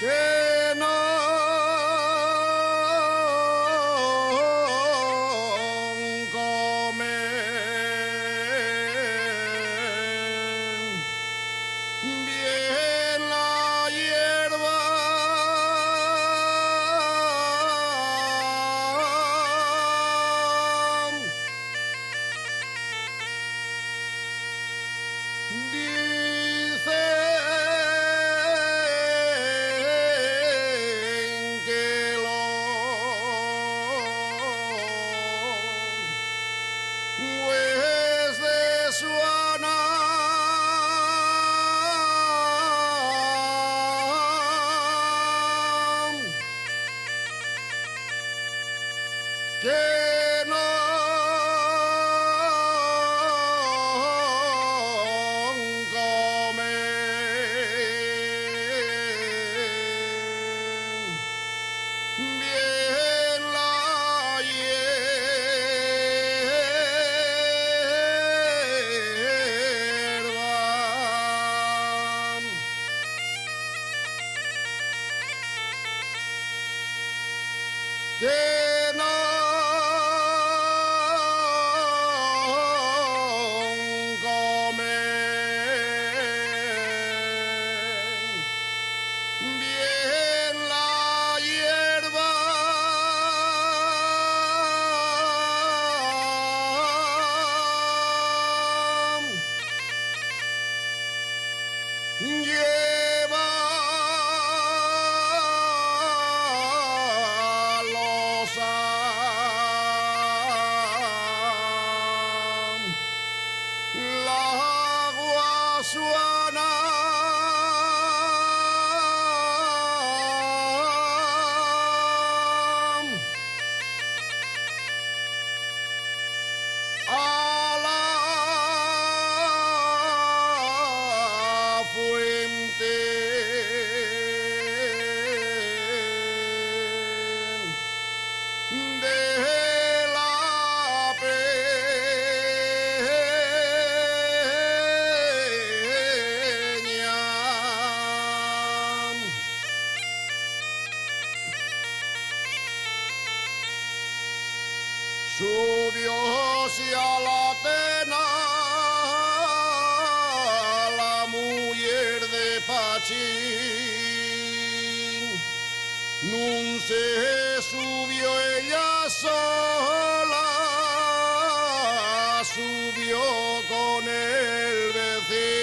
que no comen bien la hierba, dicen que los jueces de Suana que no comen bien la hierba, que no comen bien la hierba, lleva los la guasuana a la fuente de la peña. Subió hacia la tena la mujer de Pachín. Nun se subió ella sola, subió con el vecino.